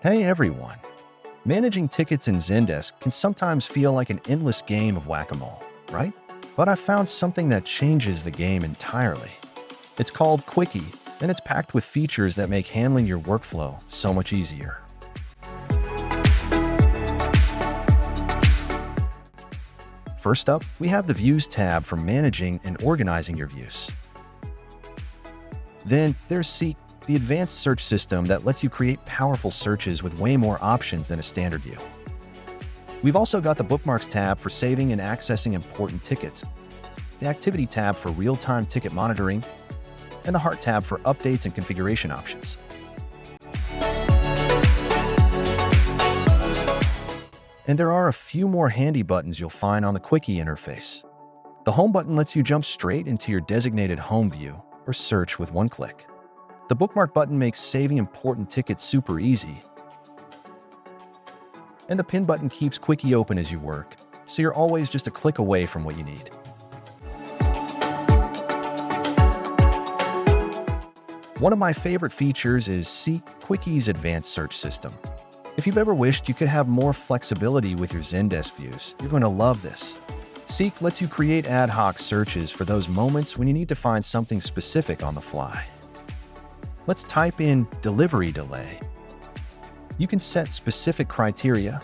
Hey everyone! Managing tickets in Zendesk can sometimes feel like an endless game of whack-a-mole, right? But I found something that changes the game entirely. It's called Quickie, and it's packed with features that make handling your workflow so much easier. First up, we have the Views tab for managing and organizing your views. Then there's Seek, the advanced search system that lets you create powerful searches with way more options than a standard view. We've also got the Bookmarks tab for saving and accessing important tickets, the Activity tab for real-time ticket monitoring, and the Heart tab for updates and configuration options. And there are a few more handy buttons you'll find on the Quickie interface. The Home button lets you jump straight into your designated home view or search with one click. The Bookmark button makes saving important tickets super easy. And the Pin button keeps Quickie open as you work, so you're always just a click away from what you need. One of my favorite features is Seek, Quickie's advanced search system. If you've ever wished you could have more flexibility with your Zendesk views, you're going to love this. Seek lets you create ad hoc searches for those moments when you need to find something specific on the fly. Let's type in delivery delay. You can set specific criteria,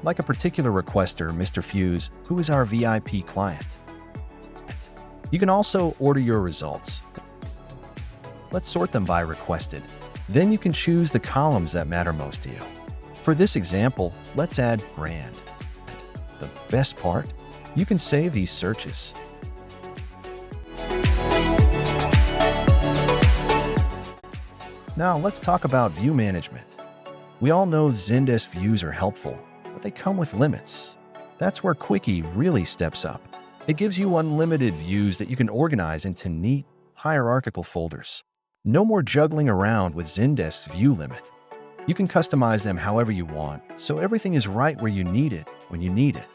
like a particular requester, Mr. Fuse, who is our VIP client. You can also order your results. Let's sort them by requested. Then you can choose the columns that matter most to you. For this example, let's add brand. The best part? You can save these searches. Now let's talk about view management. We all know Zendesk views are helpful, but they come with limits. That's where Quickie really steps up. It gives you unlimited views that you can organize into neat, hierarchical folders. No more juggling around with Zendesk's view limit. You can customize them however you want, so everything is right where you need it when you need it.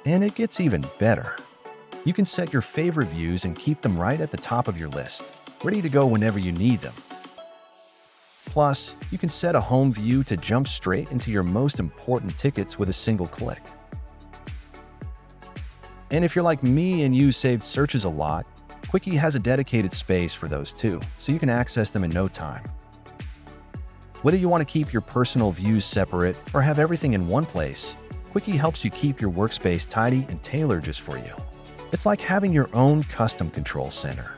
And it gets even better. You can set your favorite views and keep them right at the top of your list, ready to go whenever you need them. Plus, you can set a home view to jump straight into your most important tickets with a single click. And if you're like me and you saved searches a lot, Quickie has a dedicated space for those too, so you can access them in no time. Whether you want to keep your personal views separate or have everything in one place, Quickie helps you keep your workspace tidy and tailored just for you. It's like having your own custom control center.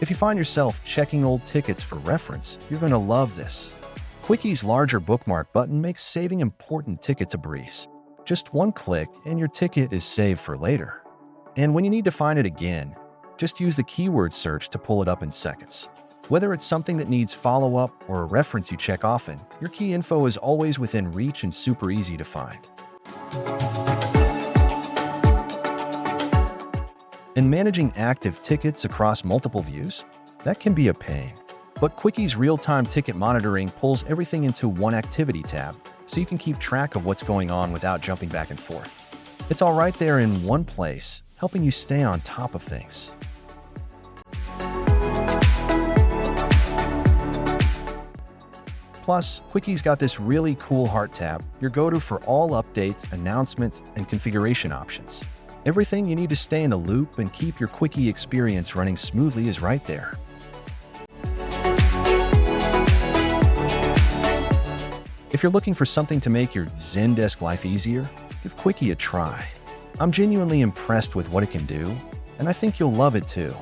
If you find yourself checking old tickets for reference, you're going to love this. Quickie's larger bookmark button makes saving important tickets a breeze. Just one click and your ticket is saved for later. And when you need to find it again, just use the keyword search to pull it up in seconds. Whether it's something that needs follow-up or a reference you check often, your key info is always within reach and super easy to find. And managing active tickets across multiple views? That can be a pain. But Quickie's real-time ticket monitoring pulls everything into one activity tab, so you can keep track of what's going on without jumping back and forth. It's all right there in one place, helping you stay on top of things. Plus, Quickie's got this really cool Heart tab, your go-to for all updates, announcements, and configuration options. Everything you need to stay in the loop and keep your Quickie experience running smoothly is right there. If you're looking for something to make your Zendesk life easier, give Quickie a try. I'm genuinely impressed with what it can do, and I think you'll love it too.